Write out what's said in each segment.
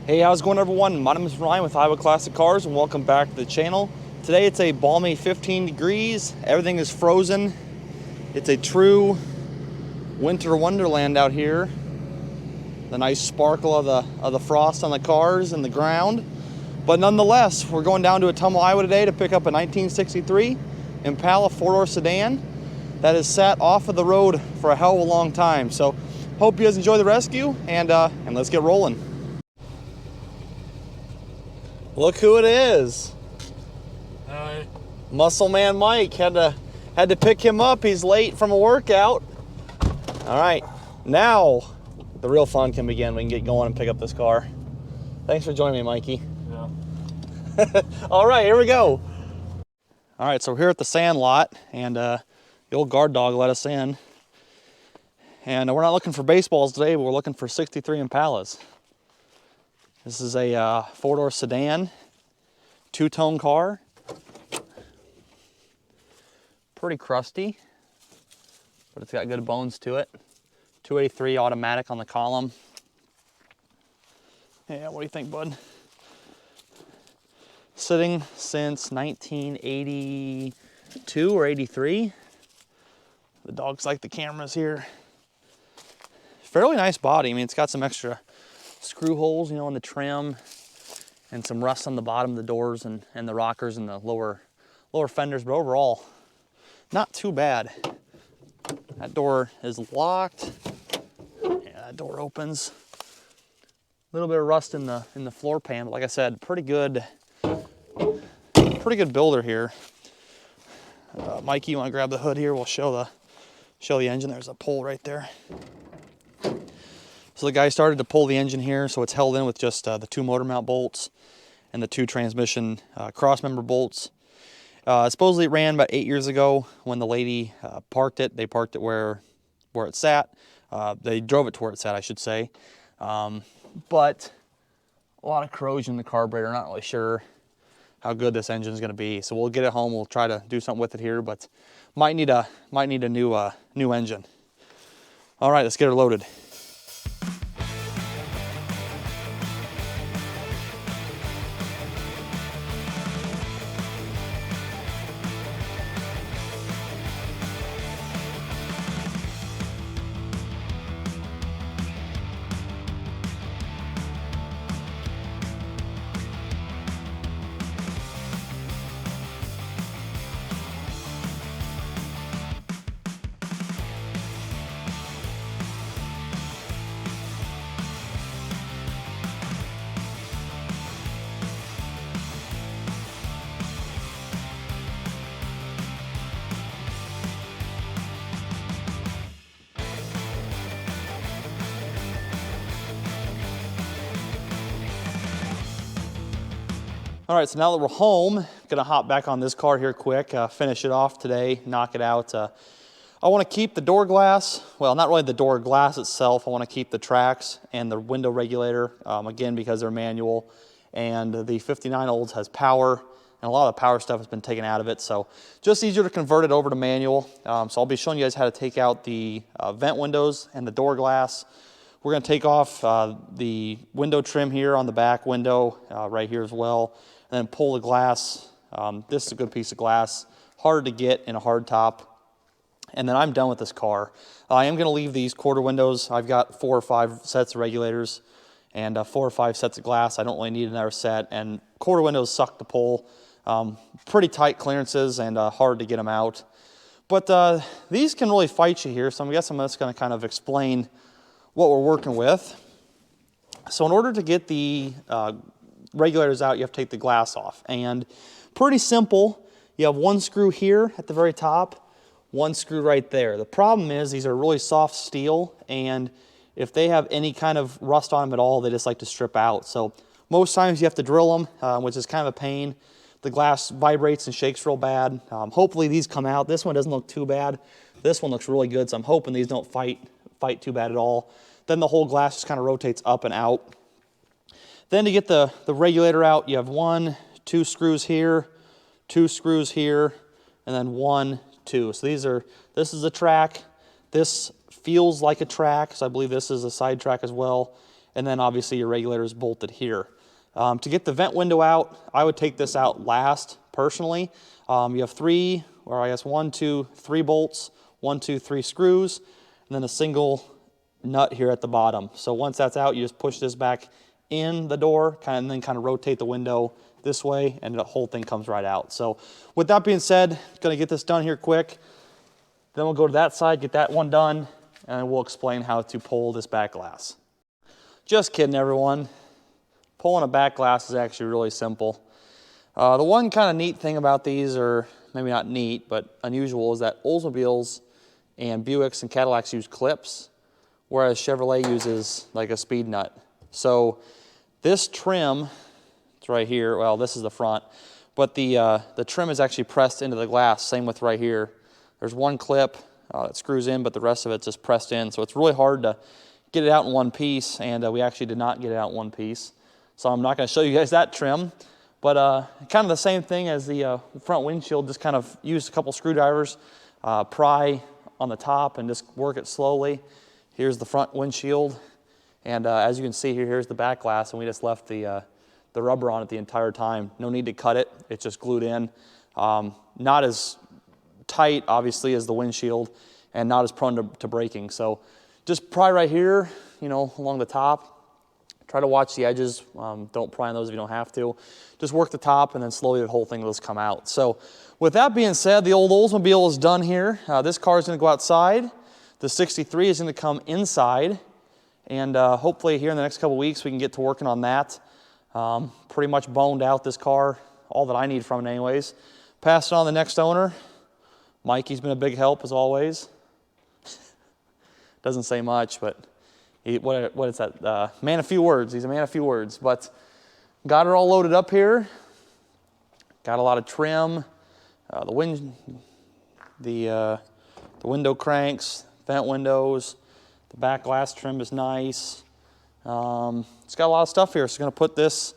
Hey, how's it going, everyone? My name is Ryan with IowaClassicCars, and welcome back to the channel. Today it's a balmy 15 degrees. Everything is frozen. It's a true winter wonderland out here. The nice sparkle of the frost on the cars and the ground. But nonetheless, we're going down to Ottumwa, Iowa today to pick up a 1963 Impala four-door sedan that has sat off of the road for a hell of a long time. So hope you guys enjoy the rescue, and let's get rolling. Look who it is. Hi. Muscle Man Mike. Had to pick him up. He's late from a workout. All right, now the real fun can begin. We can get going and pick up this car. Thanks for joining me, Mikey. Yeah. All right, here we go. All right, so we're here at the sand lot, and the old guard dog let us in. And we're not looking for baseballs today, but we're looking for 63 Impalas. This is a four-door sedan, two-tone car. Pretty crusty, but it's got good bones to it. 283 automatic on the column. Yeah, what do you think, bud? Sitting since 1982 or 83. The dogs like the cameras here. Fairly nice body. I mean, it's got some extra screw holes, in the trim, and some rust on the bottom of the doors and the rockers and the lower fenders, but overall, not too bad. That door is locked. Yeah, that door opens. A little bit of rust in the floor pan, but like I said, pretty good builder here. Mikey, you want to grab the hood here? We'll show the engine. There's a pole right there. So the guy started to pull the engine here, so it's held in with just the two motor mount bolts and the two transmission cross member bolts. Supposedly it ran about 8 years ago when the lady parked it. They parked it where it sat. They drove it to where it sat, I should say. But a lot of corrosion in the carburetor. Not really sure how good this engine is going to be. So we'll get it home. We'll try to do something with it here, but might need a new engine. All right, let's get her loaded. All right, so now that we're home, I'm gonna hop back on this car here quick, finish it off today, knock it out. I wanna keep the door glass, well, not really the door glass itself. I wanna keep the tracks and the window regulator, again, because they're manual. And the 59 olds has power, and a lot of the power stuff has been taken out of it. So just easier to convert it over to manual. So I'll be showing you guys how to take out the vent windows and the door glass. We're gonna take off the window trim here on the back window, right here as well. And then pull the glass. This is a good piece of glass, hard to get in a hard top. And then I'm done with this car. I am gonna leave these quarter windows. I've got 4 or 5 sets of regulators and 4 or 5 sets of glass. I don't really need another set. And quarter windows suck to pull. Pretty tight clearances and hard to get them out. But these can really fight you here. So I guess I'm just gonna kind of explain what we're working with. So in order to get the regulators out, you have to take the glass off. And pretty simple. You have one screw here at the very top, one screw right there. The problem is these are really soft steel, and if they have any kind of rust on them at all, they just like to strip out. So most times you have to drill them, which is kind of a pain. The glass vibrates and shakes real bad. Hopefully these come out. This one doesn't look too bad. This one looks really good, so I'm hoping these don't fight too bad at all. Then the whole glass just kind of rotates up and out. Then to get the regulator out, you have 1, 2 screws here, 2 screws here, and then 1, 2. So this is a track. This feels like a track, so I believe this is a side track as well. and then obviously your regulator is bolted here. To get the vent window out, I would take this out last, personally. You have three, or I guess 1, 2, 3 bolts, 1, 2, 3 screws, and then a single nut here at the bottom. So once that's out, you just push this back in the door, and then kind of rotate the window this way, and the whole thing comes right out. So with that being said, gonna get this done here quick. Then we'll go to that side, get that one done, and we'll explain how to pull this back glass. Just kidding, everyone. Pulling a back glass is actually really simple. The one kind of neat thing about these, or maybe not neat, but unusual, is that Oldsmobiles and Buicks and Cadillacs use clips, whereas Chevrolet uses like a speed nut. So this trim, it's right here, well, this is the front, but the trim is actually pressed into the glass, same with right here. There's one clip that screws in, but the rest of it's just pressed in, so it's really hard to get it out in one piece, and we actually did not get it out in one piece. So I'm not going to show you guys that trim, but kind of the same thing as the front windshield, just kind of use a couple screwdrivers, pry on the top and just work it slowly. Here's the front windshield, and as you can see here, here's the back glass, and we just left the rubber on it the entire time. No need to cut it, it's just glued in. Not as tight, obviously, as the windshield, and not as prone to breaking. So just pry right here, you know, along the top. Try to watch the edges. Don't pry on those if you don't have to. Just work the top, and then slowly the whole thing will just come out. So with that being said, the old Oldsmobile is done here. This car is going to go outside. The 63 is going to come inside. And hopefully here in the next couple weeks we can get to working on that. Pretty much boned out this car, all that I need from it anyways. Pass it on to the next owner. Mikey's been a big help as always. Doesn't say much, but what is that? Man of few words. He's a man of few words. But got it all loaded up here. Got a lot of trim. The window cranks, vent windows. The back glass trim is nice. It's got a lot of stuff here. So going to put this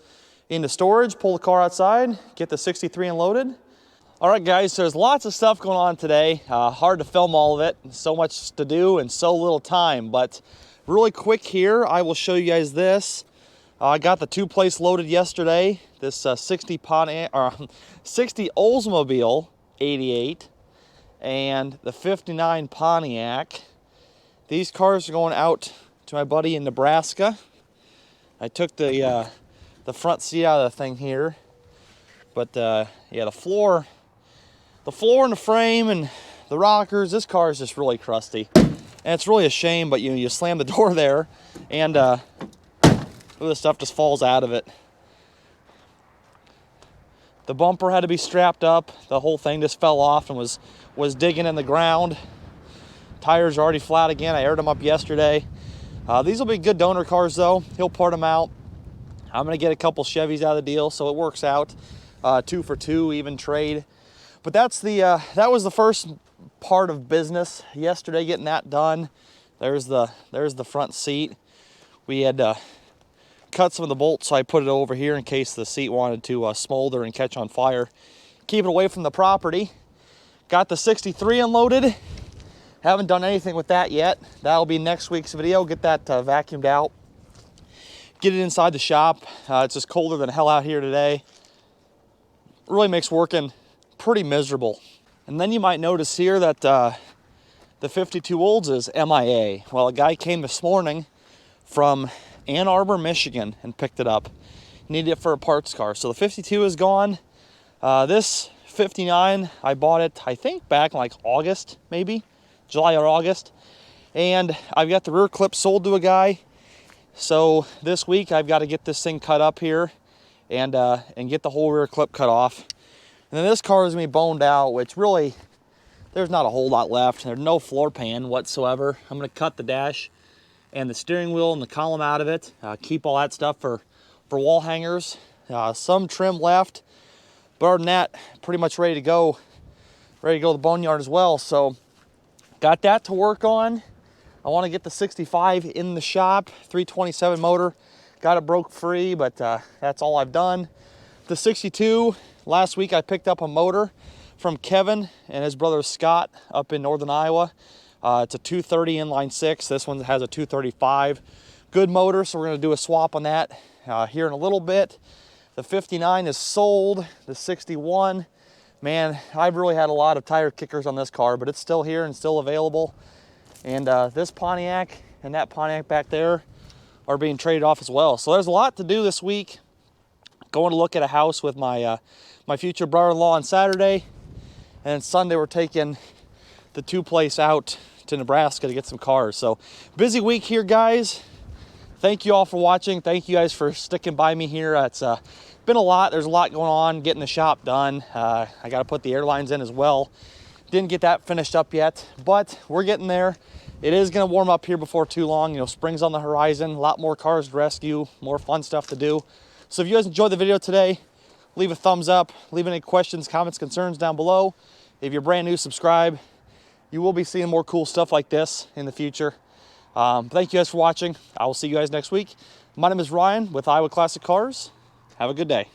into storage, pull the car outside, get the 63 unloaded. All right, guys, so there's lots of stuff going on today. Hard to film all of it. So much to do and so little time. But really quick here, I will show you guys this. I got the 2-place loaded yesterday. This 60 Oldsmobile 88 and the 59 Pontiac. These cars are going out to my buddy in Nebraska. I took the front seat out of the thing here, but yeah, the floor and the frame and the rockers, this car is just really crusty. And it's really a shame, but you slam the door there, and the stuff just falls out of it. The bumper had to be strapped up. The whole thing just fell off and was digging in the ground. Tires are already flat again. I aired them up yesterday. These will be good donor cars though. He'll part them out. I'm gonna get a couple Chevys out of the deal, so it works out. 2 for 2, even trade. But that's that was the first part of business yesterday, getting that done. There's the front seat. We had cut some of the bolts, so I put it over here in case the seat wanted to smolder and catch on fire. Keep it away from the property. Got the 63 unloaded. Haven't done anything with that yet. That'll be next week's video. Get that vacuumed out. Get it inside the shop. It's just colder than hell out here today. Really makes working pretty miserable. And then you might notice here that the 52 Olds is MIA. Well, a guy came this morning from Ann Arbor, Michigan and picked it up. Needed it for a parts car. So the 52 is gone. This 59, I bought it, I think back in like August, maybe. July or August. And I've got the rear clip sold to a guy. So this week I've got to get this thing cut up here and get the whole rear clip cut off. And then this car is going to be boned out, which really, there's not a whole lot left. There's no floor pan whatsoever. I'm going to cut the dash and the steering wheel and the column out of it. Keep all that stuff for wall hangers. Some trim left. But other than that, pretty much ready to go. Ready to go to the boneyard as well. So got that to work on. I want to get the 65 in the shop, 327 motor. Got it broke free, but that's all I've done. The 62, last week I picked up a motor from Kevin and his brother Scott up in northern Iowa. It's a 230 inline 6. This one has a 235. good motor, so we're gonna do a swap on that here in a little bit. The 59 is sold, the 61. Man, I've really had a lot of tire kickers on this car, but it's still here and still available. And this Pontiac and that Pontiac back there are being traded off as well. So there's a lot to do this week. Going to look at a house with my my future brother-in-law on Saturday, and then Sunday we're taking the 2-place out to Nebraska to get some cars. So busy week here, guys. Thank you all for watching. Thank you guys for sticking by me here. It's been a lot. There's a lot going on, getting the shop done. I got to put the airlines in as well. Didn't get that finished up yet, but we're getting there. It is going to warm up here before too long. You know, spring's on the horizon. A lot more cars to rescue, more fun stuff to do. So if you guys enjoyed the video today, leave a thumbs up. Leave any questions, comments, concerns down below. If you're brand new, subscribe. You will be seeing more cool stuff like this in the future. Thank you guys for watching. I will see you guys next week. My name is Ryan with Iowa Classic Cars. Have a good day.